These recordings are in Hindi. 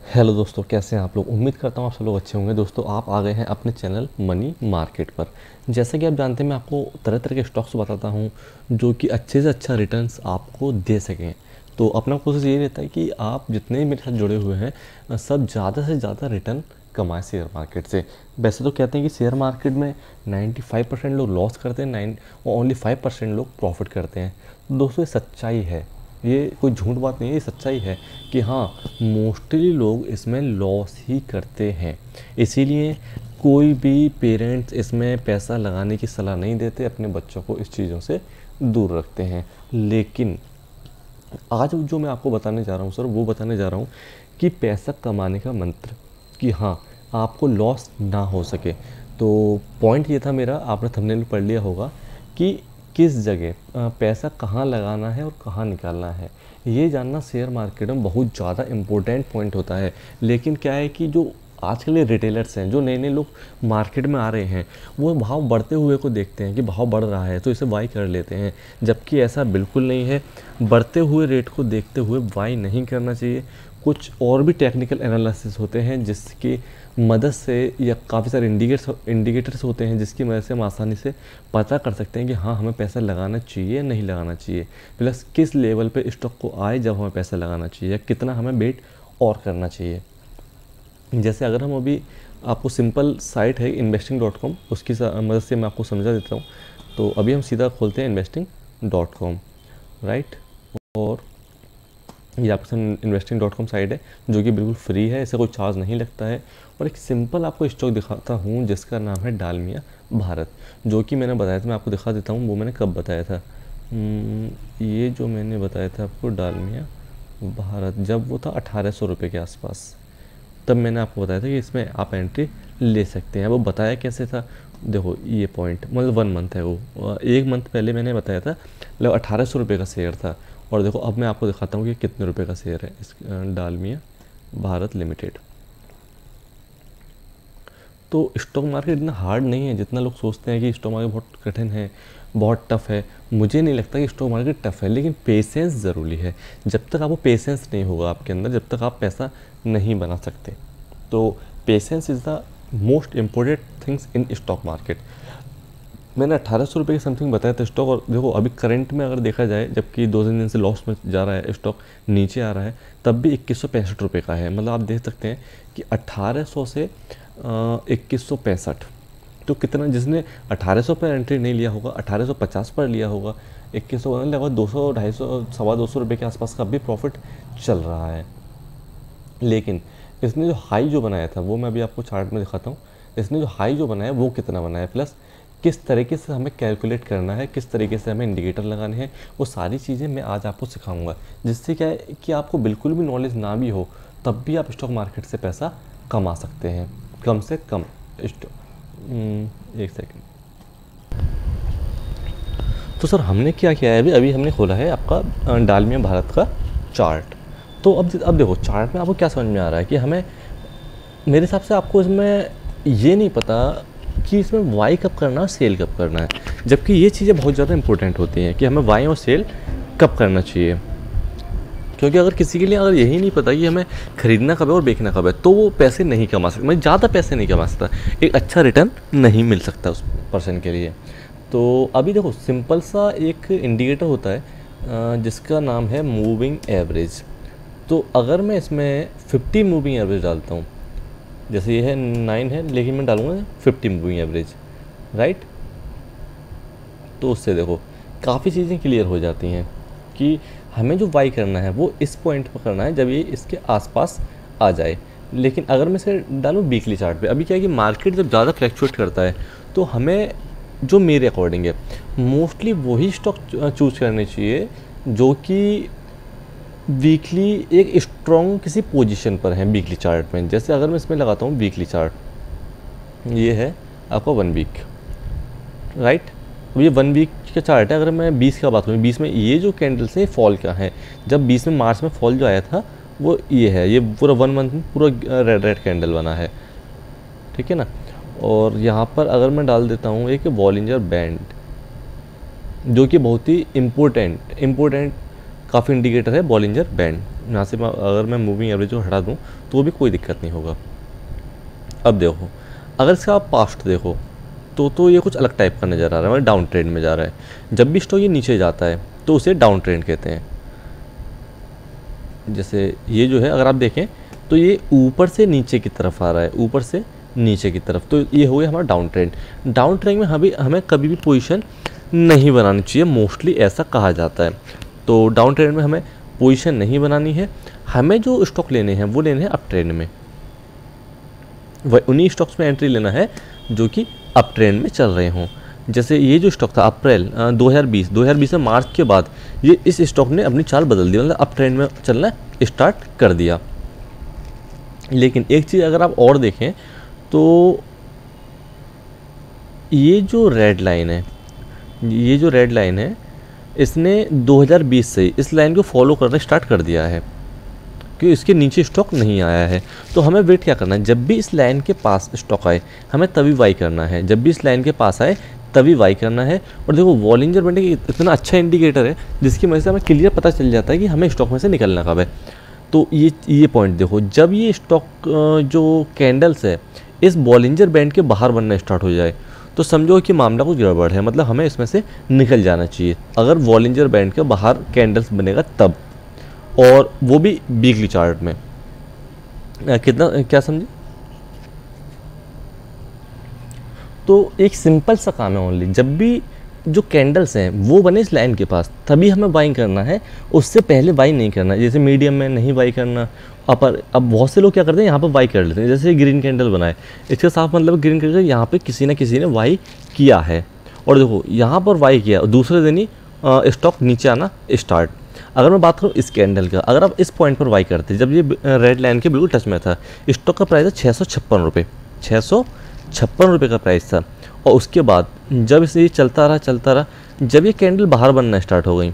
हेलो दोस्तों, कैसे हैं आप लोग। उम्मीद करता हूँ आप सब लोग अच्छे होंगे। दोस्तों, आप आ गए हैं अपने चैनल मनी मार्केट पर। जैसा कि आप जानते हैं, मैं आपको तरह तरह के स्टॉक्स बताता हूँ जो कि अच्छे से अच्छा रिटर्न्स आपको दे सकें। तो अपना कोशिश ये रहता है कि आप जितने भी मेरे साथ जुड़े हुए हैं सब ज़्यादा से ज़्यादा रिटर्न कमाएं शेयर मार्केट से। वैसे तो कहते हैं कि शेयर मार्केट में 95% लोग लॉस करते हैं, 9 और ओनली 5% लोग प्रॉफिट करते हैं। तो दोस्तों, ये सच्चाई है, ये कोई झूठ बात नहीं है, ये सच्चाई है कि हाँ, मोस्टली लोग इसमें लॉस ही करते हैं। इसीलिए कोई भी पेरेंट्स इसमें पैसा लगाने की सलाह नहीं देते, अपने बच्चों को इस चीज़ों से दूर रखते हैं। लेकिन आज जो मैं आपको बताने जा रहा हूँ सर, वो बताने जा रहा हूँ कि पैसा कमाने का मंत्र, कि हाँ, आपको लॉस ना हो सके। तो पॉइंट ये था मेरा, आपने थंबनेल पढ़ लिया होगा कि किस जगह पैसा कहाँ लगाना है और कहाँ निकालना है। ये जानना शेयर मार्केट में बहुत ज़्यादा इम्पोर्टेंट पॉइंट होता है। लेकिन क्या है कि जो आजकल ये रिटेलर्स हैं, जो नए नए लोग मार्केट में आ रहे हैं, वो भाव बढ़ते हुए को देखते हैं कि भाव बढ़ रहा है तो इसे बाई कर लेते हैं, जबकि ऐसा बिल्कुल नहीं है। बढ़ते हुए रेट को देखते हुए बाई नहीं करना चाहिए। कुछ और भी टेक्निकल एनालिसिस होते हैं जिसकी मदद से, या काफ़ी सारे इंडिकेटर्स होते हैं जिसकी मदद से हम आसानी से पता कर सकते हैं कि हाँ, हमें पैसा लगाना चाहिए या नहीं लगाना चाहिए, प्लस किस लेवल पे स्टॉक को आए जब हमें पैसा लगाना चाहिए, या कितना हमें बेट और करना चाहिए। जैसे अगर हम अभी, आपको सिंपल साइट है investing.com, उसकी मदद से मैं आपको समझा देता हूँ। तो अभी हम सीधा खोलते हैं investing.com, राइट। और ये आपके सामने investing.com साइट है जो कि बिल्कुल फ्री है, इसे कोई चार्ज नहीं लगता है। और एक सिंपल आपको स्टॉक दिखाता हूँ जिसका नाम है डालमिया भारत, जो कि मैंने बताया था, मैं आपको दिखा देता हूँ वो मैंने कब बताया था। ये जो मैंने बताया था आपको डालमिया भारत, जब वो था 1800 रुपये के आसपास, तब मैंने आपको बताया था कि इसमें आप एंट्री ले सकते हैं। वो बताया कैसे था, देखो ये पॉइंट, मतलब 1 मंथ है वो, 1 मंथ पहले मैंने बताया था, मतलब 1800 रुपये का शेयर था। और देखो अब मैं आपको दिखाता हूँ कि कितने रुपए का शेयर है इस डालमिया भारत लिमिटेड। तो स्टॉक मार्केट इतना हार्ड नहीं है जितना लोग सोचते हैं कि स्टॉक मार्केट बहुत कठिन है, बहुत टफ़ है। मुझे नहीं लगता कि स्टॉक मार्केट टफ़ है, लेकिन पेशेंस ज़रूरी है। जब तक आपको पेशेंस नहीं होगा आपके अंदर, जब तक आप पैसा नहीं बना सकते। तो patience is the most important things in stock market. मैंने 1800 रुपये की समथिंग बताया था स्टॉक, और देखो अभी करंट में अगर देखा जाए, जबकि 2-3 दिन से लॉस में जा रहा है, स्टॉक नीचे आ रहा है, तब भी 2165 रुपये का है। मतलब आप देख सकते हैं कि 1800 से 2165, तो कितना, जिसने 1800 पर एंट्री नहीं लिया होगा, 1850 पर लिया होगा, 2100 लगभग 200, 250, 250 रुपये के आसपास का भी प्रॉफिट चल रहा है। लेकिन इसने जो हाई जो बनाया था, वो मैं अभी आपको चार्ट में दिखाता हूँ। इसने जो हाई जो बनाया वो कितना बनाया, प्लस किस तरीके से हमें कैलकुलेट करना है, किस तरीके से हमें इंडिकेटर लगाने हैं, वो सारी चीज़ें मैं आज आपको सिखाऊंगा। जिससे क्या है कि आपको बिल्कुल भी नॉलेज ना भी हो, तब भी आप स्टॉक मार्केट से पैसा कमा सकते हैं, कम से कम। एक सेकेंड। तो सर हमने क्या किया है, अभी अभी हमने खोला है आपका डालमिया भारत का चार्ट। तो अब देखो चार्ट में आपको क्या समझ में आ रहा है कि हमें, मेरे हिसाब से आपको इसमें ये नहीं पता कि इसमें वाई कब करना है, सेल कब करना है। जबकि ये चीज़ें बहुत ज़्यादा इंपॉर्टेंट होती हैं कि हमें वाई और सेल कब करना चाहिए। क्योंकि अगर किसी के लिए अगर यही नहीं पता कि हमें खरीदना कब है और बेचना कब है, तो वो पैसे नहीं कमा सकता, मतलब ज़्यादा पैसे नहीं कमा सकता, एक अच्छा रिटर्न नहीं मिल सकता उस पर्सन के लिए। तो अभी देखो सिंपल सा एक इंडिकेटर होता है जिसका नाम है मूविंग एवरेज। तो अगर मैं इसमें 50 मूविंग एवरेज डालता हूँ, जैसे ये है 9 है, लेकिन मैं डालूँगा 50 मूविंग एवरेज, राइट। तो उससे देखो काफ़ी चीज़ें क्लियर हो जाती हैं कि हमें जो बाई करना है वो इस पॉइंट पर करना है जब ये इसके आसपास आ जाए। लेकिन अगर मैं इसे डालूँ वीकली चार्ट पे, अभी क्या है कि मार्केट जब ज़्यादा फ्लैक्चुएट करता है, तो हमें जो मेरे अकॉर्डिंग है मोस्टली वही स्टॉक चूज़ करने चाहिए जो कि वीकली एक स्ट्रॉन्ग किसी पोजीशन पर है वीकली चार्ट में। जैसे अगर मैं इसमें लगाता हूँ वीकली चार्ट, ये है आपका 1 वीक, राइट। अब ये 1 वीक का चार्ट है। अगर मैं 20 का बात करूँ, 20 में ये जो कैंडल्स है फॉल का है, जब 20 में मार्च में फॉल जो आया था वो ये है, ये पूरा 1 मंथ में पूरा रेड रेड कैंडल बना है, ठीक है ना। और यहाँ पर अगर मैं डाल देता हूँ एक बॉलिंजर बैंड, जो कि बहुत ही इम्पोर्टेंट काफ़ी इंडिकेटर है बॉलिंजर बैंड, यहाँ से अगर मैं मूविंग एवरेज को हटा दूँ तो भी कोई दिक्कत नहीं होगा। अब देखो, अगर इसका आप पास्ट देखो तो ये कुछ अलग टाइप का नज़र आ रहा है, मतलब डाउन ट्रेंड में जा रहा है। जब भी स्टॉक ये नीचे जाता है तो उसे डाउन ट्रेंड कहते हैं। जैसे ये जो है अगर आप देखें तो ये ऊपर से नीचे की तरफ आ रहा है, ऊपर से नीचे की तरफ, तो ये हो गया हमारा डाउन ट्रेंड। डाउन ट्रेंड में हमें कभी भी पोजीशन नहीं बनानी चाहिए, मोस्टली ऐसा कहा जाता है। तो डाउन ट्रेंड में हमें पोजीशन नहीं बनानी है, हमें जो स्टॉक लेने हैं वो लेने हैं अप ट्रेंड में। वह उन्हीं स्टॉक्स में एंट्री लेना है जो कि अप ट्रेंड में चल रहे हों। जैसे ये जो स्टॉक था अप्रैल 2020 में मार्च के बाद ये इस स्टॉक ने अपनी चाल बदल दी, मतलब अप ट्रेंड में चलना स्टार्ट कर दिया। लेकिन एक चीज़ अगर आप और देखें तो ये जो रेड लाइन है इसने 2020 से इस लाइन को फॉलो करना स्टार्ट कर दिया है कि इसके नीचे स्टॉक नहीं आया है। तो हमें वेट क्या करना है, जब भी इस लाइन के पास स्टॉक आए हमें तभी बाई करना है, जब भी इस लाइन के पास आए तभी बाई करना है। और देखो बॉलिंजर बैंड इतना अच्छा इंडिकेटर है जिसकी वजह से हमें क्लियर पता चल जाता है कि हमें स्टॉक में से निकलना कब है। तो ये पॉइंट देखो, जब ये स्टॉक जो कैंडल्स है इस बॉलिंजर बैंड के बाहर बनना स्टार्ट हो जाए तो समझो कि मामला कुछ गड़बड़ है, मतलब हमें इसमें से निकल जाना चाहिए। अगर बॉलिंजर बैंड के बाहर कैंडल्स बनेगा तब, और वो भी वीकली चार्ट में। कितना क्या समझे? तो एक सिंपल सा काम है ओनली, जब भी जो कैंडल्स हैं वो बने इस लाइन के पास तभी हमें बाइंग करना है, उससे पहले बाई नहीं करना। जैसे मीडियम में नहीं बाई करना। अब बहुत से लोग क्या करते हैं, यहाँ पर बाई कर लेते हैं। जैसे ग्रीन कैंडल बनाए, इसका साफ मतलब ग्रीन कैंडल यहाँ पे किसी न किसी ने बाई किया है, और देखो यहाँ पर बाई किया और दूसरे दिन ही स्टॉक नीचे आना स्टार्ट। अगर मैं बात करूँ इस कैंडल का, अगर आप इस पॉइंट पर बाई करते जब ये रेड लाइन के बिल्कुल टच में था, स्टॉक का प्राइस है 656 रुपये, 656 रुपये का प्राइस था। और उसके बाद जब इसे ये चलता रहा, जब ये कैंडल बाहर बनना स्टार्ट हो गई,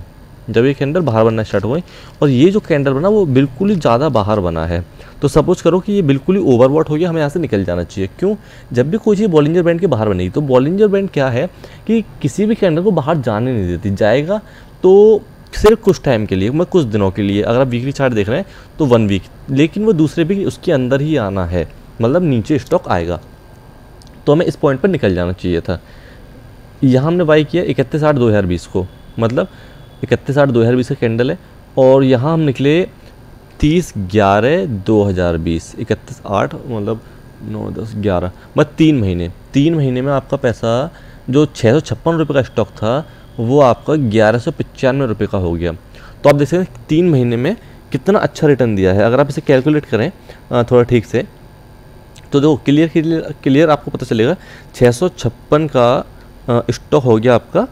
और ये जो कैंडल बना वो बिल्कुल ही ज़्यादा बाहर बना है, तो सपोज करो कि ये बिल्कुल ही ओवरबॉट हो गया, हमें यहाँ से निकल जाना चाहिए। क्यों? जब भी कोई चीज़ बॉलिंजर बैंड के बाहर बनेगी तो बॉलिंजर बैंड क्या है कि किसी भी कैंडल को बाहर जाने नहीं देती, जाएगा तो सिर्फ कुछ टाइम के लिए, मैं कुछ दिनों के लिए। अगर आप वीकली चार्ट देख रहे हैं तो 1 वीक, लेकिन वो दूसरे भी उसके अंदर ही आना है, मतलब नीचे स्टॉक आएगा। तो हमें इस पॉइंट पर निकल जाना चाहिए था। यहाँ हमने बाई किया 31/8/2020 को, मतलब 31/8/2020 का कैंडल है, और यहाँ हम निकले 30/11/2020, 31/8 मतलब 9, 10, 11, बस 3 महीने में आपका पैसा जो 656 रुपये का स्टॉक था वो आपका 1195 रुपये का हो गया। तो आप देख सकते हैं 3 महीने में कितना अच्छा रिटर्न दिया है। अगर आप इसे कैलकुलेट करें थोड़ा ठीक से तो देखो क्लियर आपको पता चलेगा। 656 का स्टॉक हो गया आपका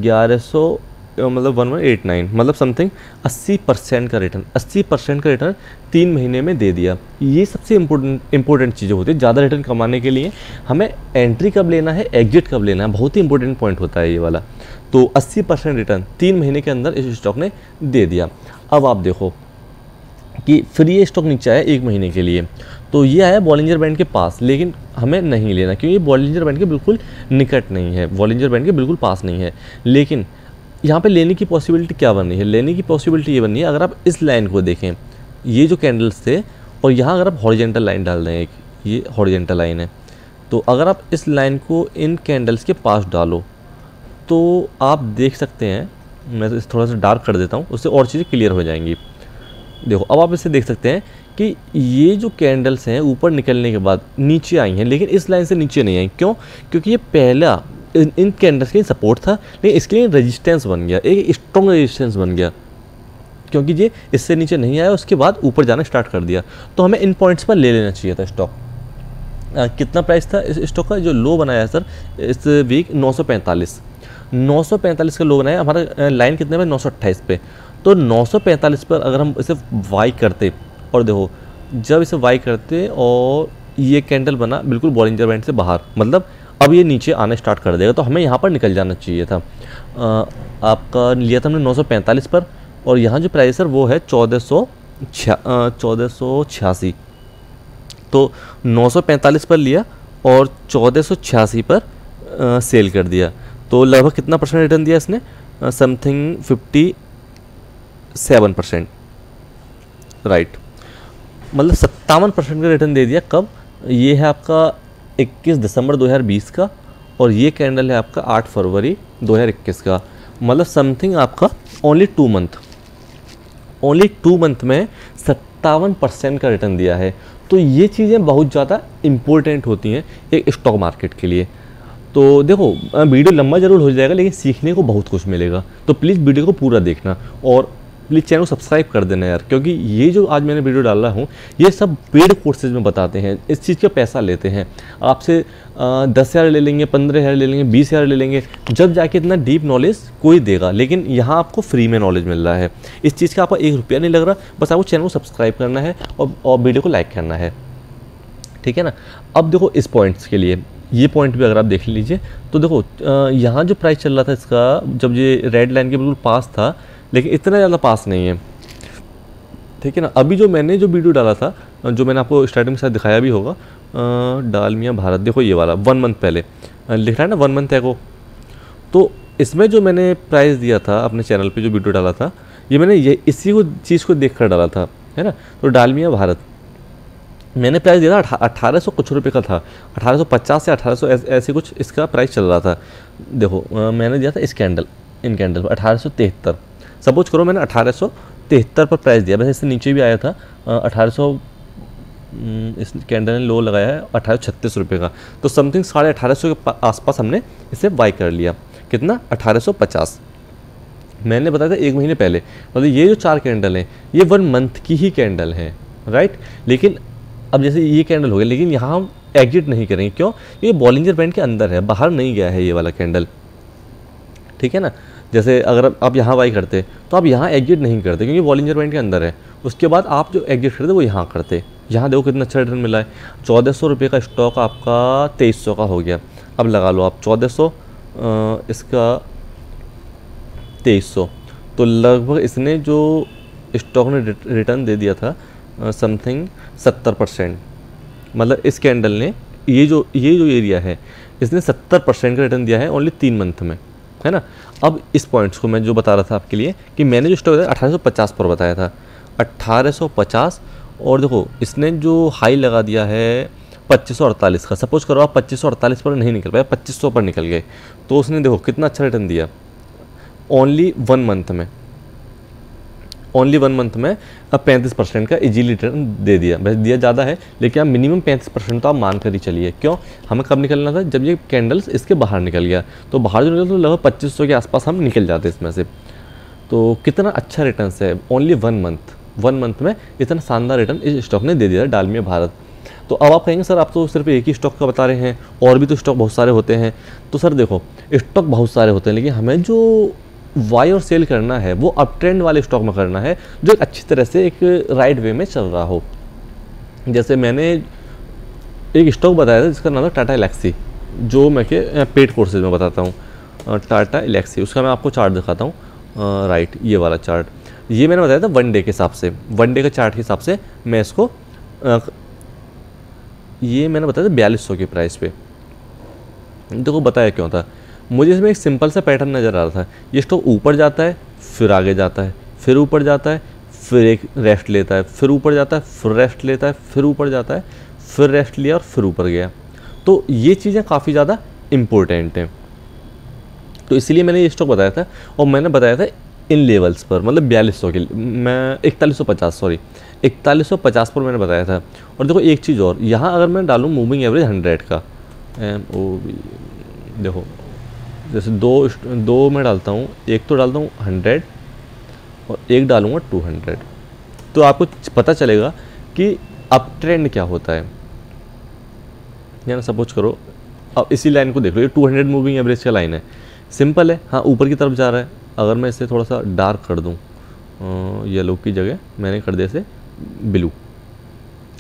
1100 मतलब 1189, मतलब समथिंग 80% का रिटर्न, 80% का रिटर्न 3 महीने में दे दिया। ये सबसे इम्पोर्टेंट चीज़ें होती है। ज़्यादा रिटर्न कमाने के लिए हमें एंट्री कब लेना है, एग्जिट कब लेना है, बहुत ही इंपॉर्टेंट पॉइंट होता है ये वाला। तो 80% रिटर्न 3 महीने के अंदर इस स्टॉक ने दे दिया। अब आप देखो कि फिर ये स्टॉक नीचे आया 1 महीने के लिए, तो ये आया बॉलिंजर बैंड के पास, लेकिन हमें नहीं लेना क्योंकि ये बॉलिंजर बैंड के बिल्कुल निकट नहीं है, बॉलिंजर बैंड के बिल्कुल पास नहीं है। लेकिन यहाँ पे लेने की पॉसिबिलिटी क्या बन रही है? लेने की पॉसिबिलिटी ये बन रही है, अगर आप इस लाइन को देखें, ये जो कैंडल्स थे, और यहाँ अगर आप हॉरिजेंटल लाइन डाल दें, एक ये हॉरिजेंटल लाइन है, तो अगर आप इस लाइन को इन कैंडल्स के पास डालो तो आप देख सकते हैं, मैं तो थोड़ा सा डार्क कर देता हूँ, उससे और चीज़ें क्लियर हो जाएंगी। देखो अब आप इसे देख सकते हैं कि ये जो कैंडल्स हैं ऊपर निकलने के बाद नीचे आई हैं, लेकिन इस लाइन से नीचे नहीं आई। क्यों? क्योंकि ये पहला इन कैंडल्स के लिए सपोर्ट था, लेकिन इसके लिए रेजिस्टेंस बन गया, एक स्ट्रॉन्ग रेजिस्टेंस बन गया, क्योंकि ये इससे नीचे नहीं आया, उसके बाद ऊपर जाना स्टार्ट कर दिया। तो हमें इन पॉइंट्स पर ले लेना चाहिए था स्टॉक। कितना प्राइस था इस स्टॉक का? जो लो बनाया सर इस वीक 945 का लो बनाया। हमारा लाइन कितने पे? 928 पे। तो 945 पर अगर हम इसे वाई करते, और देखो जब इसे वाई करते और ये कैंडल बना बिल्कुल बॉलिंजर बैंड से बाहर, मतलब अब ये नीचे आने स्टार्ट कर देगा, तो हमें यहाँ पर निकल जाना चाहिए था। आपका लिया था हमने 945 पर, और यहाँ जो प्राइस है वो है 1486। तो 945 पर लिया और 1486 पर सेल कर दिया। तो लगभग कितना परसेंट रिटर्न दिया इसने? समथिंग 57%। राइट, मतलब 57% का रिटर्न दे दिया। कब? ये है आपका 21 दिसंबर 2020 का, और ये कैंडल है आपका 8 फरवरी 2021 का। मतलब समथिंग आपका ओनली 2 मंथ में 57% का रिटर्न दिया है। तो ये चीज़ें बहुत ज़्यादा इम्पोर्टेंट होती हैं एक स्टॉक मार्केट के लिए। तो देखो, वीडियो लंबा जरूर हो जाएगा लेकिन सीखने को बहुत कुछ मिलेगा, तो प्लीज़ वीडियो को पूरा देखना और प्लीज़ चैनल को सब्सक्राइब कर देना यार, क्योंकि ये जो आज मैंने वीडियो डाला हूँ ये सब पेड कोर्सेज में बताते हैं, इस चीज़ का पैसा लेते हैं आपसे। 10,000 ले लेंगे, 15,000 ले लेंगे, 20,000 ले लेंगे, जब जाके इतना डीप नॉलेज कोई देगा। लेकिन यहाँ आपको फ्री में नॉलेज मिल रहा है, इस चीज़ का आपका 1 रुपया नहीं लग रहा, बस आपको चैनल को सब्सक्राइब करना है और वीडियो को लाइक करना है, ठीक है ना। अब देखो इस पॉइंट्स के लिए, ये पॉइंट भी अगर आप देख लीजिए तो देखो यहाँ जो प्राइस चल रहा था इसका, जब ये रेड लाइन के बिल्कुल पास था, लेकिन इतना ज़्यादा पास नहीं है, ठीक है ना। अभी जो मैंने जो वीडियो डाला था, जो मैंने आपको स्टार्टिंग में शायद दिखाया भी होगा, डालमिया भारत, देखो ये वाला 1 मंथ पहले लिख रहा है ना 1 मंथ एगो, तो इसमें जो मैंने प्राइस दिया था अपने चैनल पे जो वीडियो डाला था, ये मैंने ये इसी को चीज़ को देख कर डाला था, है ना। तो डालमिया भारत मैंने प्राइस दिया था 1800 कुछ रुपये का था, 1850 या 1800 ऐसे कुछ इसका प्राइस चल रहा था। देखो मैंने दिया था इस कैंडल, इन कैंडल पर 1873, सपोज करो मैंने 1873 पर प्राइस दिया, वैसे इससे नीचे भी आया था 1800, इस कैंडल ने लो लगाया है 1836 रुपये का, तो समथिंग 1850 के आसपास हमने इसे बाई कर लिया। कितना? 1850। मैंने बताया था 1 महीने पहले, मतलब ये जो 4 कैंडल हैं ये 1 मंथ की ही कैंडल हैं, राइट। लेकिन अब जैसे ये कैंडल हो गया, लेकिन यहाँ हम एग्जिट नहीं करेंगे, क्यों? ये बॉलिंजर बैंड के अंदर है, बाहर नहीं गया है ये वाला कैंडल, ठीक है ना। जैसे अगर आप यहाँ बाई करते तो आप यहाँ एग्जिट नहीं करते क्योंकि बॉलिंजर बैंड के अंदर है, उसके बाद आप जो एग्जिट करते वो यहाँ करते। यहाँ देखो कितना अच्छा रिटर्न मिला है, 1400 रुपये का स्टॉक आपका 2300 का हो गया। अब लगा लो आप 1400 इसका 2300, तो लगभग इसने जो स्टॉक ने रिटर्न दे दिया था समथिंग 70%। मतलब इस कैंडल ने ये जो एरिया है इसने 70% का रिटर्न दिया है ओनली 3 मंथ में, है ना। अब इस पॉइंट्स को मैं जो बता रहा था आपके लिए कि मैंने जो स्टॉक बताया 1850 पर बताया था, 1850, और देखो इसने जो हाई लगा दिया है 2548 का। सपोज करो आप 2548 पर नहीं निकल पाए, 2500 पर निकल गए, तो उसने देखो कितना अच्छा रिटर्न दिया ओनली 1 मंथ में। ओनली 1 मंथ में अब 35% का इजीली रिटर्न दे दिया। वैसे दिया ज़्यादा है लेकिन आप मिनिमम 35% तो आप मान कर ही चलिए। क्यों? हमें कब निकलना था? जब ये कैंडल्स इसके बाहर निकल गया, तो बाहर जो निकल तो लगभग 2500 के आसपास हम निकल जाते इसमें से। तो कितना अच्छा रिटर्न है ओनली 1 मंथ में, इतना शानदार रिटर्न इस स्टॉक ने दे दिया डालमिया भारत। तो अब आप कहेंगे सर आप तो सिर्फ एक ही स्टॉक का बता रहे हैं, और भी तो स्टॉक बहुत सारे होते हैं। तो सर देखो स्टॉक बहुत सारे होते हैं, लेकिन हमें जो बाय और सेल करना है वो अप ट्रेंड वाले स्टॉक में करना है, जो अच्छी तरह से एक राइट वे में चल रहा हो। जैसे मैंने एक स्टॉक बताया था जिसका नाम है टाटा एलेक्सी, जो मैं के पेड कोर्सेज में बताता हूँ। टाटा एलेक्सी, उसका मैं आपको चार्ट दिखाता हूँ, राइट ये वाला चार्ट। ये मैंने बताया था 1 डे के हिसाब से, 1 डे के चार्ट के हिसाब से मैं इसको ये मैंने बताया था 4200 की प्राइस पे। देखो बताया क्यों था, मुझे इसमें एक सिंपल सा पैटर्न नज़र आ रहा था। ये स्टॉक ऊपर जाता है, फिर आगे जाता है, फिर ऊपर जाता है, फिर एक रेस्ट लेता है, फिर ऊपर जाता है, फिर रेस्ट लेता है, फिर ऊपर जाता है, फिर रेस्ट लिया और फिर ऊपर गया। तो ये चीज़ें काफ़ी ज़्यादा इम्पोर्टेंट हैं, तो इसीलिए मैंने ये स्टॉक बताया था। और मैंने बताया था इन लेवल्स पर, मतलब 4200 के, मैं 4150 पर मैंने बताया था। और देखो एक चीज़ और, यहाँ अगर मैं डालूँ मूविंग एवरेज 100 का, MOV, देखो जैसे दो मैं डालता हूँ, एक तो डालता हूँ 100 और एक डालूँगा 200, तो आपको पता चलेगा कि अप ट्रेंड क्या होता है। यानी सपोज करो अब इसी लाइन को देख लो, ये 200 मूविंग एवरेज का लाइन है, सिंपल है, हाँ ऊपर की तरफ जा रहा है। अगर मैं इसे थोड़ा सा डार्क कर दूँ, येलो की जगह मैंने कर दिया इसे ब्लू,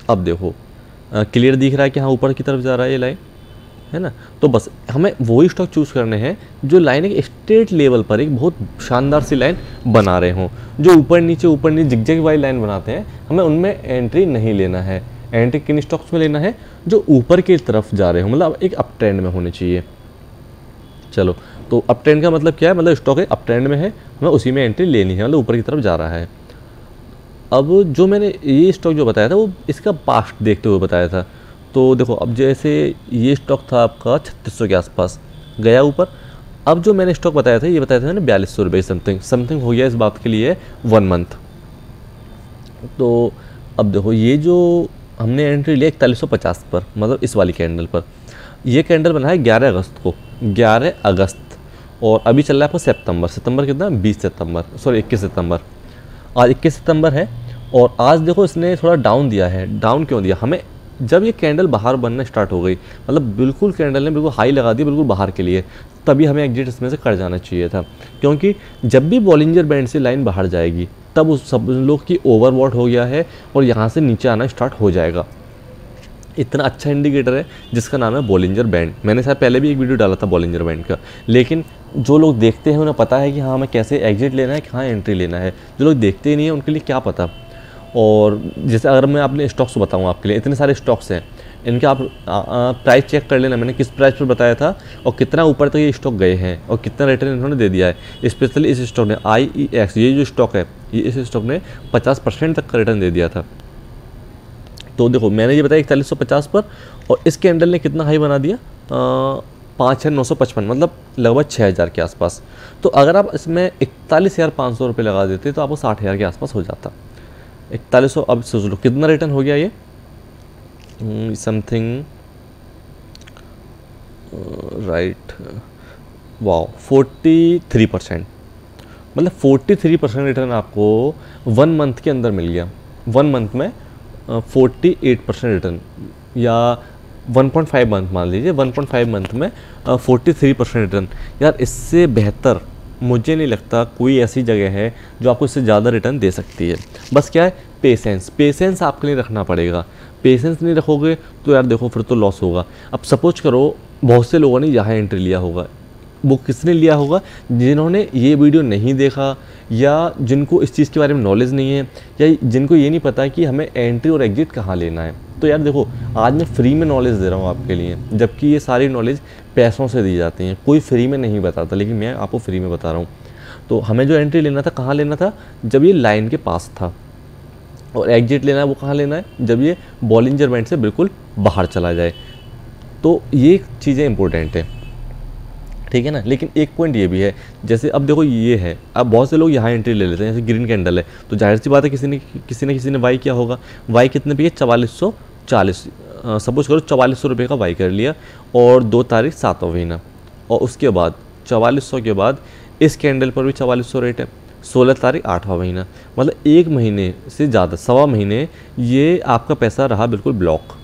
अब देखो क्लियर दिख रहा है कि हाँ ऊपर की तरफ जा रहा है ये लाइन, है ना। तो बस हमें वही स्टॉक चूज़ करने हैं जो लाइन एक स्ट्रेट लेवल पर एक बहुत शानदार सी लाइन बना रहे हों। जो ऊपर नीचे जिगजैग वाली लाइन बनाते हैं, हमें उनमें एंट्री नहीं लेना है। एंट्री किन स्टॉक्स में लेना है? जो ऊपर की तरफ जा रहे हो, मतलब एक अप ट्रेंड में होने चाहिए। चलो, तो अप ट्रेंड का मतलब क्या है? मतलब स्टॉक एक अप ट्रेंड में है, हमें उसी में एंट्री लेनी है, मतलब ऊपर की तरफ जा रहा है। अब जो मैंने ये स्टॉक जो बताया था वो इसका पास्ट देखते हुए बताया था। तो देखो अब जैसे ये स्टॉक था आपका 3600 के आसपास गया ऊपर। अब जो मैंने स्टॉक बताया था ये बताया था मैंने 4200 रुपये समथिंग हो गया इस बात के लिए 1 मंथ। तो अब देखो ये जो हमने एंट्री लिया 4150 पर, मतलब इस वाली कैंडल पर। ये कैंडल बना है 11 अगस्त को, 11 अगस्त, और अभी चल रहा है आपका सितंबर कितना, 20 सितंबर, सॉरी 21 सितंबर। आज 21 सितंबर है और आज देखो इसने थोड़ा डाउन दिया है। डाउन क्यों दिया हमें, जब ये कैंडल बाहर बनना स्टार्ट हो गई, मतलब बिल्कुल कैंडल ने बिल्कुल हाई लगा दी बिल्कुल बाहर के लिए, तभी हमें एग्जिट इसमें से कर जाना चाहिए था। क्योंकि जब भी बॉलिंजर बैंड से लाइन बाहर जाएगी तब उस सब लोग की ओवरबॉट हो गया है और यहाँ से नीचे आना स्टार्ट हो जाएगा। इतना अच्छा इंडिकेटर है जिसका नाम है बॉलिंजर बैंड। मैंने शायद पहले भी एक वीडियो डाला था बॉलिंजर बैंड का, लेकिन जो लोग देखते हैं उन्हें पता है कि हाँ हमें कैसे एग्जिट लेना है, कहाँ एंट्री लेना है। जो लोग देखते ही नहीं है उनके लिए क्या पता। और जैसे अगर मैं अपने स्टॉक्स बताऊँ आपके लिए, इतने सारे स्टॉक्स हैं, इनके आप प्राइस चेक कर लेना, मैंने किस प्राइस पर बताया था और कितना ऊपर तक ये स्टॉक गए हैं और कितना रिटर्न इन्होंने दे दिया है। स्पेशली इस स्टॉक ने IEX, ये जो स्टॉक है, ये इस स्टॉक ने 50% तक का रिटर्न दे दिया था। तो देखो मैंने ये बताया 4150 पर, और इस कैंडल ने कितना हाई बना दिया, 5955, मतलब लगभग 6000 के आसपास। तो अगर आप इसमें 41,500 रुपये लगा देते तो आपको 60,000 के आसपास हो जाता। 4100, अब सोच लो कितना रिटर्न हो गया ये, समथिंग राइट, वाओ 43%, मतलब 43% रिटर्न आपको 1 मंथ के अंदर मिल गया। 1 मंथ में 48% रिटर्न, या 1.5 मंथ मान लीजिए, 1.5 मंथ में 43% रिटर्न। यार इससे बेहतर मुझे नहीं लगता कोई ऐसी जगह है जो आपको इससे ज़्यादा रिटर्न दे सकती है। बस क्या है, पेशेंस आपके लिए रखना पड़ेगा। पेशेंस नहीं रखोगे तो यार देखो फिर तो लॉस होगा। अब सपोज करो बहुत से लोगों ने यहाँ एंट्री लिया होगा, वो किसने लिया होगा, जिन्होंने ये वीडियो नहीं देखा, या जिनको इस चीज़ के बारे में नॉलेज नहीं है, या जिनको ये नहीं पता कि हमें एंट्री और एग्जिट कहाँ लेना है। तो यार देखो आज मैं फ्री में नॉलेज दे रहा हूँ आपके लिए, जबकि ये सारी नॉलेज पैसों से दी जाती हैं, कोई फ्री में नहीं बताता, लेकिन मैं आपको फ्री में बता रहा हूँ। तो हमें जो एंट्री लेना था कहाँ लेना था, जब ये लाइन के पास था, और एग्जिट लेना है वो कहाँ लेना है, जब ये बॉलिंजर बैंड से बिल्कुल बाहर चला जाए। तो ये चीज़ें इंपॉर्टेंट है, ठीक है ना। लेकिन एक पॉइंट ये भी है, जैसे अब देखो ये है, अब बहुत से लोग यहाँ एंट्री ले लेते हैं, जैसे ग्रीन कैंडल है तो जाहिर सी बात है किसी ने वाई किया होगा। वाई कितने पे, 4440, सपोज करो 4400 रुपये का वाई कर लिया, और 2 तारीख 7वां महीना, और उसके बाद 4400 के बाद इस कैंडल पर भी 4400 रेट है, 16 तारीख 8वां महीना, मतलब 1 महीने से ज़्यादा, 1.25 महीने ये आपका पैसा रहा बिल्कुल ब्लॉक।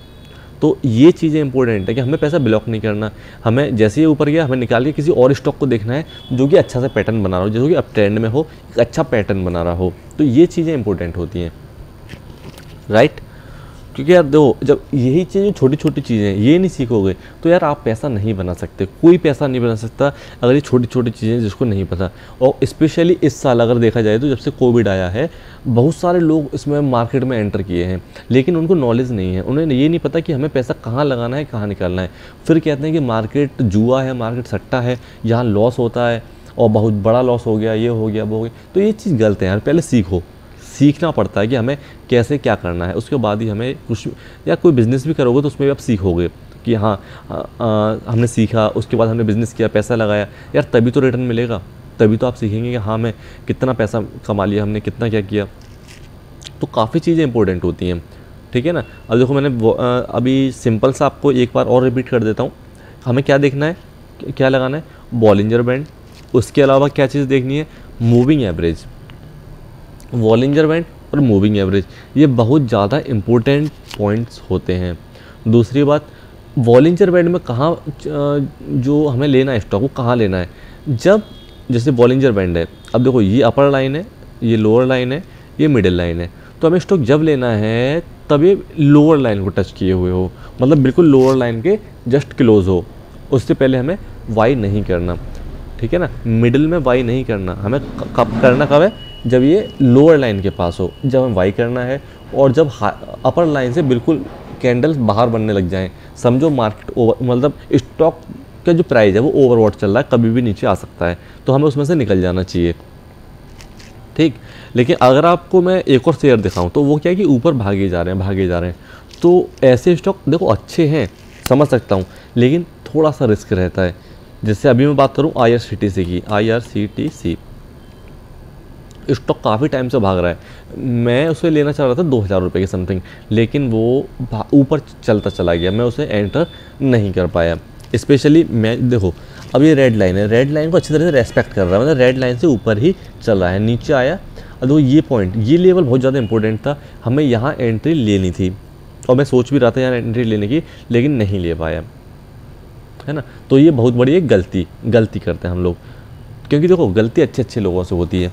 तो ये चीज़ें इंपॉर्टेंट है कि हमें पैसा ब्लॉक नहीं करना। हमें जैसे ही ऊपर गया हमें निकाल के किसी और स्टॉक को देखना है जो कि अच्छा सा पैटर्न बना रहा हो, जो कि अप ट्रेंड में हो, एक अच्छा पैटर्न बना रहा हो। तो ये चीज़ें इंपॉर्टेंट होती हैं, राइट। क्योंकि यार देखो जब यही चीज़ें छोटी छोटी चीज़ें ये नहीं सीखोगे तो यार आप पैसा नहीं बना सकते। कोई पैसा नहीं बना सकता अगर ये छोटी छोटी चीज़ें जिसको नहीं पता। और स्पेशली इस साल अगर देखा जाए तो जब से कोविड आया है, बहुत सारे लोग इसमें मार्केट में एंटर किए हैं, लेकिन उनको नॉलेज नहीं है, उन्हें ये नहीं पता कि हमें पैसा कहाँ लगाना है, कहाँ निकालना है। फिर कहते हैं कि मार्केट जुआ है, मार्केट सट्टा है, यहाँ लॉस होता है और बहुत बड़ा लॉस हो गया, ये हो गया, वो हो गया। तो ये चीज़ गलत है यार। पहले सीखना पड़ता है कि हमें कैसे क्या करना है, उसके बाद ही हमें कुछ, या कोई बिज़नेस भी करोगे तो उसमें भी आप सीखोगे कि हाँ हमने सीखा, उसके बाद हमने बिज़नेस किया, पैसा लगाया, यार तभी तो रिटर्न मिलेगा, तभी तो आप सीखेंगे कि हाँ मैं कितना पैसा कमा लिया, हमने कितना क्या किया। तो काफ़ी चीज़ें इंपॉर्टेंट होती हैं, ठीक है ना। अब देखो मैंने अभी सिंपल सा आपको एक बार और रिपीट कर देता हूँ। हमें क्या देखना है, क्या लगाना है, बॉलिंजर बैंड। उसके अलावा क्या चीज़ देखनी है, मूविंग एवरेज। बॉलिंजर बैंड और मूविंग एवरेज ये बहुत ज़्यादा इम्पोर्टेंट पॉइंट्स होते हैं। दूसरी बात, बॉलिंजर बैंड में कहाँ जो हमें लेना है स्टॉक, वो कहाँ लेना है, जब जैसे बॉलिंजर बैंड है, अब देखो ये अपर लाइन है, ये लोअर लाइन है, ये मिडिल लाइन है, तो हमें स्टॉक जब लेना है तब ये लोअर लाइन को टच किए हुए हो, मतलब बिल्कुल लोअर लाइन के जस्ट क्लोज हो, उससे पहले हमें वाई नहीं करना, ठीक है ना। मिडिल में वाई नहीं करना, हमें कब करना, कब है, जब ये लोअर लाइन के पास हो, जब हमें वाई करना है, और जब अपर लाइन से बिल्कुल कैंडल्स बाहर बनने लग जाएं, समझो मार्केट ओवर, मतलब स्टॉक का जो प्राइस है वो ओवरबॉट चल रहा है, कभी भी नीचे आ सकता है, तो हमें उसमें से निकल जाना चाहिए। ठीक। लेकिन अगर आपको मैं एक और शेयर दिखाऊं तो वो क्या है कि ऊपर भागे जा रहे हैं, भागे जा रहे हैं। तो ऐसे स्टॉक देखो अच्छे हैं, समझ सकता हूँ, लेकिन थोड़ा सा रिस्क रहता है। जैसे अभी मैं बात करूँ IRCTC की, IRCTC स्टॉक काफ़ी टाइम से भाग रहा है। मैं उसे लेना चाह रहा था 2000 रुपये के समथिंग, लेकिन वो ऊपर चलता चला गया, मैं उसे एंटर नहीं कर पाया। स्पेशली मैं देखो अब ये रेड लाइन है, रेड लाइन को अच्छी तरह से रेस्पेक्ट कर रहा है, मतलब रेड लाइन से ऊपर ही चल रहा है, नीचे आया। तो ये पॉइंट, ये लेवल बहुत ज़्यादा इंपॉर्टेंट था, हमें यहाँ एंट्री लेनी थी और मैं सोच भी रहा था यहाँ एंट्री लेने की, लेकिन नहीं ले पाया, है ना। तो ये बहुत बड़ी एक गलती करते हैं हम लोग, क्योंकि देखो गलती अच्छे लोगों से होती है।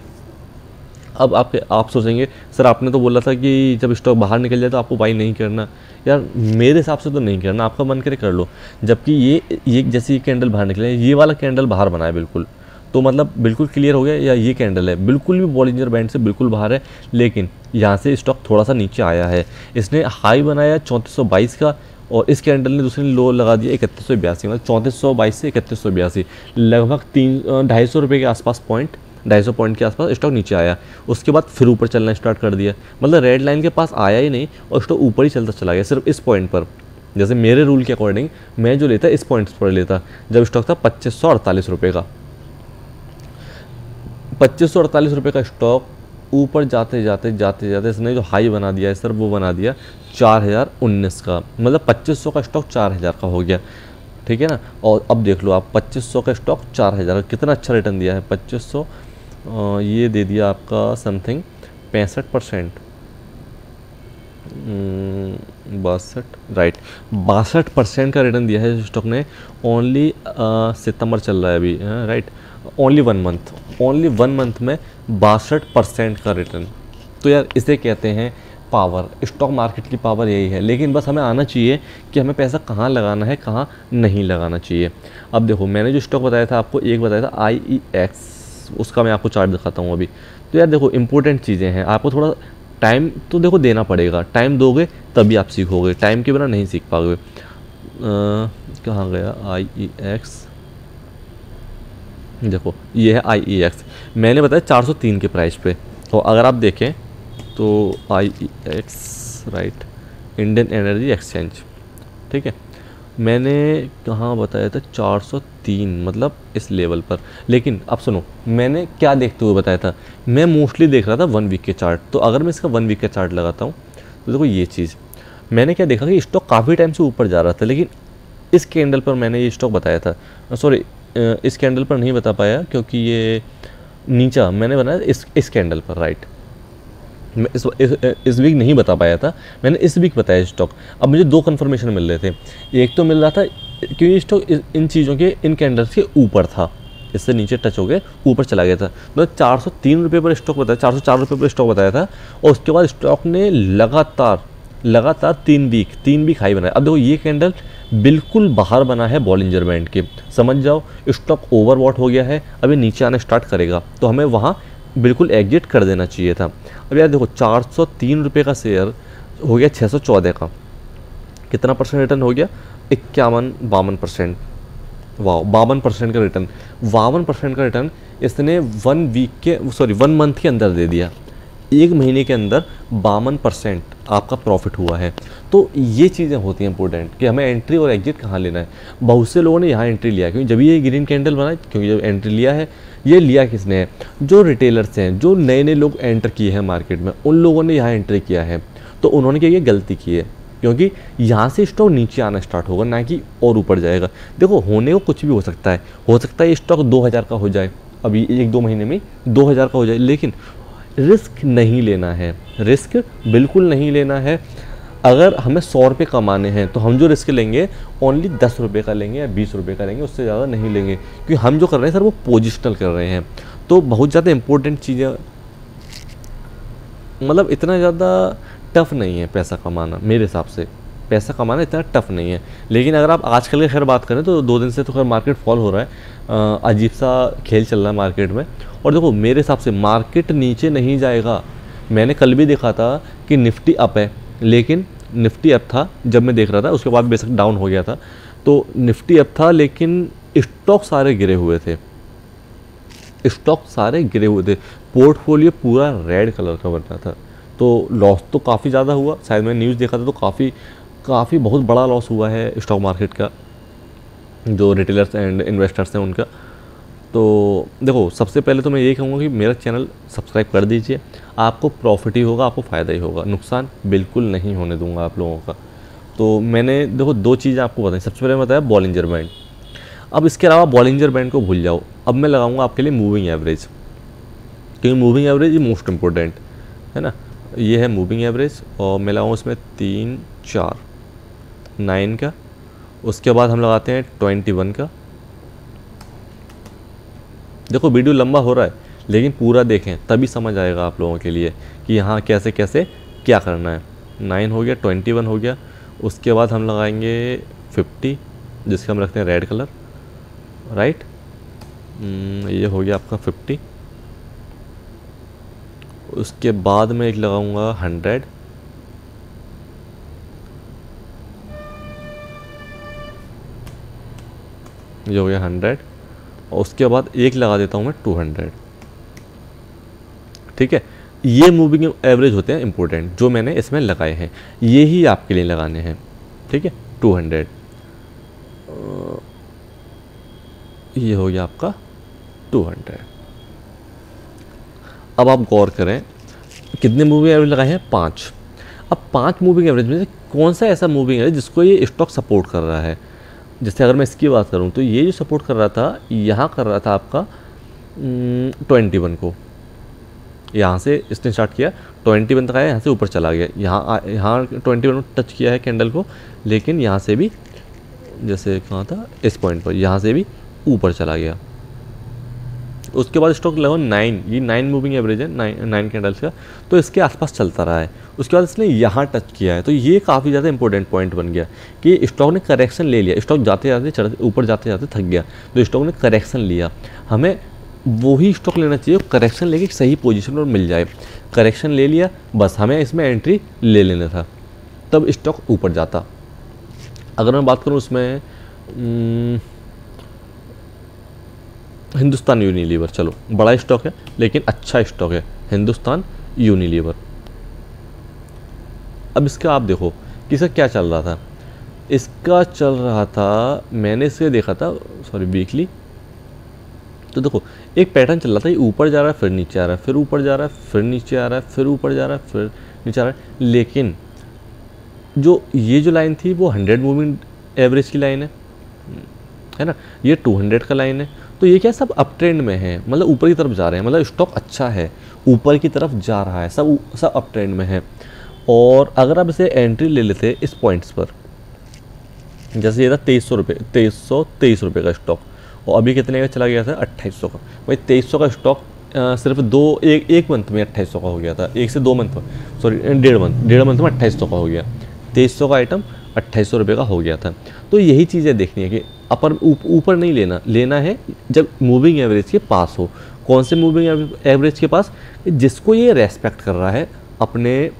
अब आप सोचेंगे सर आपने तो बोला था कि जब स्टॉक बाहर निकल जाए तो आपको बाई नहीं करना। यार मेरे हिसाब से तो नहीं करना, आपका मन करे कर लो। जबकि ये जैसे ये कैंडल बाहर निकले, ये वाला कैंडल बाहर बना है बिल्कुल, तो मतलब बिल्कुल क्लियर हो गया। या ये कैंडल है बिल्कुल भी बॉलिंजर बैंड से बिल्कुल बाहर है, लेकिन यहाँ से स्टॉक थोड़ा सा नीचे आया है। इसने हाई बनाया 3422 का, और इस कैंडल ने दूसरे लो लगा दिया 3182, मतलब 3422 से 3182, लगभग 250 रुपये के आसपास पॉइंट, 250 पॉइंट के आसपास स्टॉक नीचे आया। उसके बाद फिर ऊपर चलना स्टार्ट कर दिया, मतलब रेड लाइन के पास आया ही नहीं और स्टॉक ऊपर ही चलता चला गया सिर्फ इस पॉइंट पर। जैसे मेरे रूल के अकॉर्डिंग मैं जो लेता इस पॉइंट्स पर लेता, जब स्टॉक था 2548 रुपये का। 2548 रुपये का स्टॉक ऊपर जाते जाते इसने जो हाई बना दिया है सर, वो बना दिया 4019 का, मतलब 2500 का स्टॉक 4000 का हो गया, ठीक है ना। और अब देख लो आप 2500 का स्टॉक 4000 का, कितना अच्छा रिटर्न दिया है। 2500 ये दे दिया आपका समथिंग 65%, 62, राइट, 62% का रिटर्न दिया है स्टॉक ने। ओनली सितंबर चल रहा है अभी, राइट, ओनली 1 मंथ में 62% का रिटर्न। तो यार इसे कहते हैं पावर, स्टॉक मार्केट की पावर यही है। लेकिन बस हमें आना चाहिए कि हमें पैसा कहाँ लगाना है, कहाँ नहीं लगाना चाहिए। अब देखो मैंने जो स्टॉक बताया था आपको, एक बताया था IEX, उसका मैं आपको चार्ट दिखाता हूँ अभी। तो यार देखो इंपॉर्टेंट चीज़ें हैं, आपको थोड़ा टाइम तो देखो देना पड़ेगा, टाइम दोगे तभी आप सीखोगे, टाइम के बिना नहीं सीख पाओगे। कहाँ गया IEX, देखो ये है IEX, मैंने बताया 403 के प्राइस पे। तो अगर आप देखें तो IEX, right, Indian energy exchange, ठीक है, मैंने कहाँ बताया था 403, मतलब इस लेवल पर। लेकिन अब सुनो मैंने क्या देखते हुए बताया था, मैं मोस्टली देख रहा था 1 वीक के चार्ट। तो अगर मैं इसका 1 वीक का चार्ट लगाता हूँ तो देखो ये चीज़ मैंने क्या देखा कि स्टॉक काफ़ी टाइम से ऊपर जा रहा था, लेकिन इस कैंडल पर मैंने ये स्टॉक बताया था, सॉरी इस कैंडल पर नहीं बता पाया क्योंकि ये नीचा मैंने बनाया इस कैंडल पर, राइट। मैं इस वीक नहीं बता पाया था, मैंने इस वीक बताया स्टॉक। अब मुझे 2 कन्फर्मेशन मिल रहे थे, एक तो मिल रहा था क्योंकि स्टॉक इन चीज़ों के, इन कैंडल्स के ऊपर था, इससे नीचे टच हो गए ऊपर चला गया था। मतलब 403 रुपये पर स्टॉक बताया, 404 रुपये पर स्टॉक बताया था, और उसके बाद स्टॉक ने लगातार 3 वीक हाई बनाया। अब देखो ये कैंडल बिल्कुल बाहर बना है बॉलिंजर बैंड के, समझ जाओ स्टॉक ओवरबॉट हो गया है, अभी नीचे आना स्टार्ट करेगा, तो हमें वहाँ बिल्कुल एग्जिट कर देना चाहिए था। अब यार देखो 403 रुपये का शेयर हो गया 614 का, कितना परसेंट रिटर्न हो गया, 52% वाह, 52% का रिटर्न, 52% का रिटर्न इसने 1 मंथ के अंदर दे दिया। 1 महीने के अंदर 52% आपका प्रॉफिट हुआ है। तो ये चीज़ें होती हैं इंपॉर्टेंट कि हमें एंट्री और एग्जिट कहाँ लेना है। बहुत से लोगों ने यहाँ एंट्री लिया, क्योंकि जब ये ग्रीन कैंडल बना, क्योंकि जब एंट्री लिया है, ये लिया किसने है, जो रिटेलर्स हैं, जो नए लोग एंटर किए हैं मार्केट में, उन लोगों ने यहाँ एंट्री किया है। तो उन्होंने क्या, ये गलती की है, क्योंकि यहाँ से स्टॉक नीचे आना स्टार्ट होगा, ना कि और ऊपर जाएगा। देखो होने को कुछ भी हो सकता है ये स्टॉक 2000 का हो जाए, अभी 1-2 महीने में 2000 का हो जाए, लेकिन रिस्क नहीं लेना है, रिस्क बिल्कुल नहीं लेना है। अगर हमें 100 रुपये कमाने हैं तो हम जो रिस्क लेंगे ओनली 10 रुपये का लेंगे या 20 रुपये का लेंगे, उससे ज़्यादा नहीं लेंगे, क्योंकि हम जो कर रहे हैं सर वो पोजिशनल कर रहे हैं। तो बहुत ज़्यादा इंपॉर्टेंट चीज़ें, मतलब इतना ज़्यादा टफ नहीं है पैसा कमाना, मेरे हिसाब से पैसा कमाना इतना टफ नहीं है। लेकिन अगर आप आजकल की खैर बात करें तो 2 दिन से तो खैर मार्केट फॉल हो रहा है, अजीब सा खेल चल रहा है मार्केट में। और देखो मेरे हिसाब से मार्केट नीचे नहीं जाएगा। मैंने कल भी देखा था कि निफ्टी अप है, लेकिन निफ्टी अप था जब मैं देख रहा था, उसके बाद बेशक डाउन हो गया था। तो निफ्टी अप था लेकिन स्टॉक सारे गिरे हुए थे, पोर्टफोलियो पूरा रेड कलर का बन रहा था। तो लॉस तो काफ़ी ज़्यादा हुआ, शायद मैंने न्यूज़ देखा था तो काफ़ी बहुत बड़ा लॉस हुआ है स्टॉक मार्केट का, जो रिटेलर्स एंड इन्वेस्टर्स हैं उनका। तो देखो, सबसे पहले तो मैं यही कहूँगा कि मेरा चैनल सब्सक्राइब कर दीजिए, आपको प्रॉफिट ही होगा, आपको फ़ायदा ही होगा, नुकसान बिल्कुल नहीं होने दूंगा आप लोगों का। तो मैंने देखो 2 चीज़ें आपको बताई। सबसे पहले बताया बॉलिंजर बैंड। अब इसके अलावा बॉलिंजर बैंड को भूल जाओ, अब मैं लगाऊंगा आपके लिए मूविंग एवरेज, क्योंकि मूविंग एवरेज ही मोस्ट इम्पोर्टेंट है ना। ये है मूविंग एवरेज और मैं लगाऊंगा उसमें 3, 4, 9 का। उसके बाद हम लगाते हैं 21 का। देखो वीडियो लंबा हो रहा है लेकिन पूरा देखें तभी समझ आएगा आप लोगों के लिए कि यहाँ कैसे कैसे क्या करना है। 9 हो गया, 21 हो गया। उसके बाद हम लगाएंगे 50, जिसका हम रखते हैं रेड कलर, राइट। ये हो गया आपका 50। उसके बाद मैं एक लगाऊंगा 100, ये हो गया 100। और उसके बाद एक लगा देता हूँ मैं 200। ठीक है, ये मूविंग एवरेज होते हैं इंपॉर्टेंट जो मैंने इसमें लगाए हैं, ये ही आपके लिए लगाने हैं। ठीक है, 200। ये हो गया आपका 200। अब आप गौर करें कितने मूविंग एवरेज लगाए हैं, 5। अब 5 मूविंग एवरेज में से कौन सा ऐसा मूविंग एवरेज जिसको ये स्टॉक सपोर्ट कर रहा है। जैसे अगर मैं इसकी बात करूं तो ये जो सपोर्ट कर रहा था, यहाँ कर रहा था आपका 21 को। यहाँ से इसने स्टार्ट किया, 21 तक आया, यहाँ से ऊपर चला गया, यहाँ 21 टच किया है कैंडल को, लेकिन यहाँ से भी जैसे कहाँ था इस पॉइंट पर, यहाँ से भी ऊपर चला गया। उसके बाद स्टॉक लगभग 9, ये 9 मूविंग एवरेज है 9 कैंडल्स का, तो इसके आसपास चलता रहा है। उसके बाद इसने यहाँ टच किया है, तो ये काफ़ी ज़्यादा इंपॉर्टेंट पॉइंट बन गया कि स्टॉक ने करेक्शन ले लिया। स्टॉक जाते जाते ऊपर जाते जाते थक गया, तो स्टॉक ने करेक्शन लिया। हमें वही स्टॉक लेना चाहिए करेक्शन लेके सही पोजीशन पर मिल जाए। करेक्शन ले लिया, बस हमें इसमें एंट्री ले लेना था, तब स्टॉक ऊपर जाता। अगर मैं बात करूँ उसमें हिंदुस्तान यूनिलीवर, चलो बड़ा स्टॉक है लेकिन अच्छा स्टॉक है हिंदुस्तान यूनिलीवर। अब इसका आप देखो कि इसका क्या चल रहा था। इसका चल रहा था, मैंने इसे देखा था वीकली, तो देखो एक पैटर्न चल रहा था, ये ऊपर जा रहा है फिर नीचे आ रहा है, फिर ऊपर जा रहा है फिर नीचे आ रहा है, फिर ऊपर जा रहा है फिर नीचे आ रहा है। लेकिन जो ये जो लाइन थी वो 100 मूविंग एवरेज की लाइन है ना, ये 200 का लाइन है। तो ये क्या सब अप ट्रेंड में है, मतलब ऊपर की तरफ जा रहे हैं, मतलब स्टॉक अच्छा है, ऊपर की तरफ जा रहा है, सब अप ट्रेंड में है। और अगर आप इसे एंट्री ले लेते इस पॉइंट्स पर, जैसे ये था 2300 रुपये, 2323 रुपये का स्टॉक, और अभी कितने का चला गया था 2800 का। भाई 2300 का स्टॉक सिर्फ एक मंथ में 2800 का हो गया था, 1 से 2 मंथ, सॉरी डेढ़ मंथ में 2800 का हो गया। 2300 का आइटम 2800 रुपये का हो गया था। तो यही चीज़ें देखनी है कि अपर ऊपर नहीं लेना है जब मूविंग एवरेज के पास हो। कौन से मूविंग एवरेज के पास, जिसको ये रेस्पेक्ट कर रहा है अपने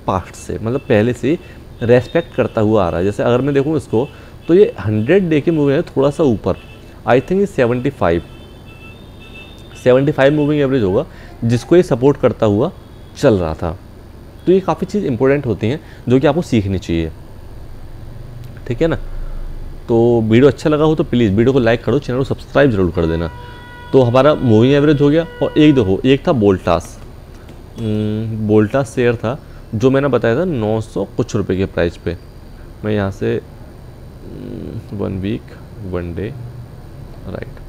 पास्ट से, मतलब पहले से रेस्पेक्ट करता हुआ आ रहा है। जैसे अगर मैं देखूँ इसको तो ये 100 डे के मूविंग एवरेज थोड़ा सा ऊपर, आई थिंक ये 75 मूविंग एवरेज होगा जिसको ये सपोर्ट करता हुआ चल रहा था। तो ये काफ़ी चीज़ इंपॉर्टेंट होती हैं जो कि आपको सीखनी चाहिए, ठीक है ना। तो वीडियो अच्छा लगा हो तो प्लीज़ वीडियो को लाइक करो, चैनल को सब्सक्राइब जरूर कर देना। तो हमारा मूविंग एवरेज हो गया। और एक देखो, एक था बोल्टास शेयर था जो मैंने बताया था 900 कुछ रुपए के प्राइस पे। मैं यहाँ से 1 वीक 1 डे, राइट।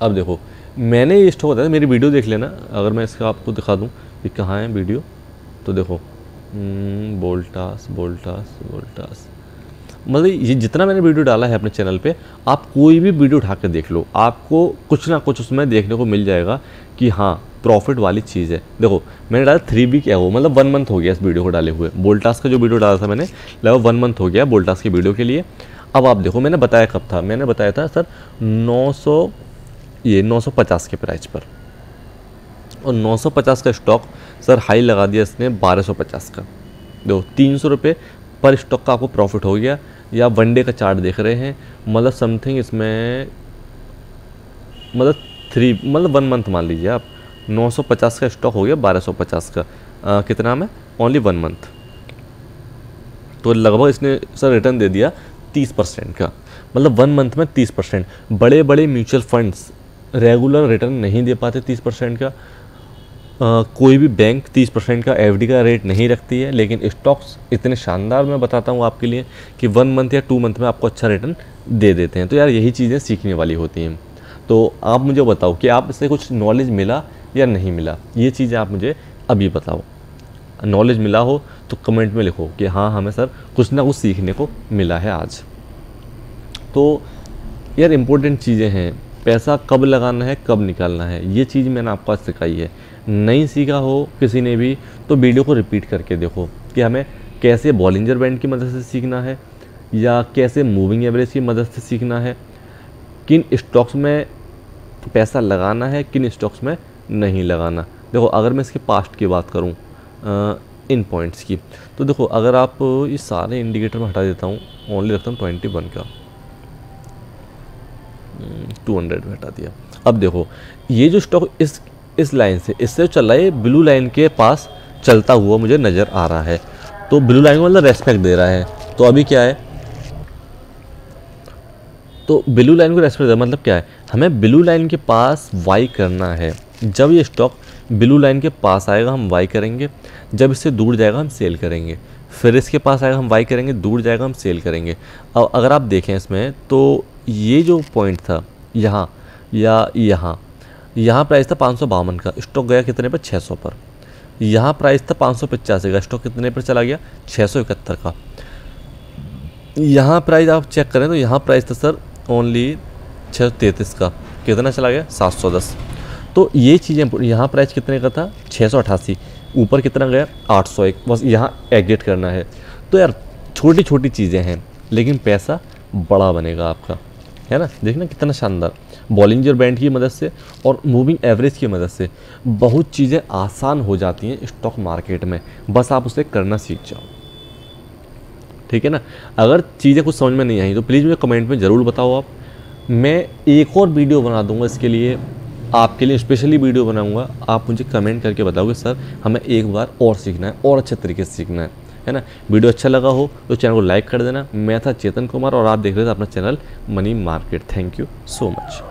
अब देखो मैंने ये स्टॉक बताया, मेरी वीडियो देख लेना। अगर मैं इसका आपको दिखा दूँ कि कहाँ है वीडियो, तो देखो बोल्टास, मतलब ये जितना मैंने वीडियो डाला है अपने चैनल पे, आप कोई भी वीडियो उठा के देख लो, आपको कुछ ना कुछ उसमें देखने को मिल जाएगा कि हाँ प्रॉफिट वाली चीज़ है। देखो मैंने डाला 3 वीक है वो, मतलब 1 मंथ हो गया इस वीडियो को डाले हुए। बोल्टास का जो वीडियो डाला था मैंने, लगभग 1 मंथ हो गया बोल्टास की वीडियो के लिए। अब आप देखो मैंने बताया कब था, मैंने बताया था सर 950 के प्राइस पर, और 950 का स्टॉक सर हाई लगा दिया इसने 1250 का। देखो 300 रुपये पर स्टॉक का आपको प्रॉफिट हो गया। या 1 डे का चार्ट देख रहे हैं, मतलब समथिंग इसमें मतलब 1 मंथ मान लीजिए आप, 950 का स्टॉक हो गया 1250 का, कितना में, ओनली 1 मंथ। तो लगभग इसने सर रिटर्न दे दिया 30% का, मतलब 1 मंथ में 30%। बड़े बड़े म्यूचुअल फंड्स रेगुलर रिटर्न नहीं दे पाते 30% का, कोई भी बैंक 30% का एफडी का रेट नहीं रखती है, लेकिन स्टॉक्स इतने शानदार मैं बताता हूँ आपके लिए कि 1 मंथ या 2 मंथ में आपको अच्छा रिटर्न दे देते हैं। तो यार यही चीज़ें सीखने वाली होती हैं। तो आप मुझे बताओ कि आप इससे कुछ नॉलेज मिला या नहीं मिला, ये चीज़ें आप मुझे अभी बताओ। नॉलेज मिला हो तो कमेंट में लिखो कि हाँ हमें सर कुछ ना कुछ सीखने को मिला है आज। तो यार इम्पोर्टेंट चीज़ें हैं, पैसा कब लगाना है कब निकालना है, ये चीज़ मैंने आपको आज सिखाई है। नहीं सीखा हो किसी ने भी तो वीडियो को रिपीट करके देखो कि हमें कैसे बॉलिंजर बैंड की मदद से सीखना है या कैसे मूविंग एवरेज की मदद से सीखना है, किन स्टॉक्स में पैसा लगाना है, किन स्टॉक्स में नहीं लगाना। देखो अगर मैं इसके पास्ट की बात करूं इन पॉइंट्स की, तो देखो अगर आप ये सारे इंडिकेटर में हटा देता हूँ, ओनली रखता हूँ 21 का, 200 में हटा दिया। अब देखो ये जो स्टॉक इस लाइन से इससे चल रहा है, ब्लू लाइन के पास चलता हुआ मुझे नज़र आ रहा है। तो ब्लू लाइन को मतलब रेस्पेक्ट दे रहा है। तो अभी क्या है, तो ब्लू लाइन को रेस्पेक्ट दे रहा मतलब क्या है, हमें ब्लू लाइन के पास वाई करना है। जब ये स्टॉक ब्लू लाइन के पास आएगा हम वाई करेंगे, जब इससे दूर जाएगा हम सेल करेंगे, फिर इसके पास आएगा हम वाई करेंगे, दूर जाएगा हम सेल करेंगे। अब अगर आप देखें इसमें तो ये जो पॉइंट था यहाँ या यहाँ प्राइस था 552 का, स्टॉक गया कितने पर, 600 पर। यहाँ प्राइस था 585 का, स्टॉक कितने पर चला गया, 671 का। यहाँ प्राइस आप चेक करें तो यहाँ प्राइस था सर ओनली 633 का, कितना चला गया, 710। तो ये चीज़ें, यहाँ प्राइस कितने का था, 688, ऊपर कितना गया, 801, बस यहाँ एग्जिट करना है। तो यार छोटी छोटी चीज़ें हैं लेकिन पैसा बड़ा बनेगा आपका, है ना। देखना कितना शानदार, बॉलिंजर बैंड की मदद से और मूविंग एवरेज की मदद से बहुत चीज़ें आसान हो जाती हैं स्टॉक मार्केट में, बस आप उसे करना सीख जाओ, ठीक है ना। अगर चीज़ें कुछ समझ में नहीं आई तो प्लीज़ मुझे कमेंट में ज़रूर बताओ आप, मैं एक और वीडियो बना दूंगा इसके लिए, आपके लिए स्पेशली वीडियो बनाऊंगा। आप मुझे कमेंट करके बताओगे सर हमें एक बार और सीखना है और अच्छे तरीके से सीखना है ना। वीडियो अच्छा लगा हो तो चैनल को लाइक कर देना। मैं था चेतन कुमार और आप देख रहे थे अपना channel money market. Thank you so much.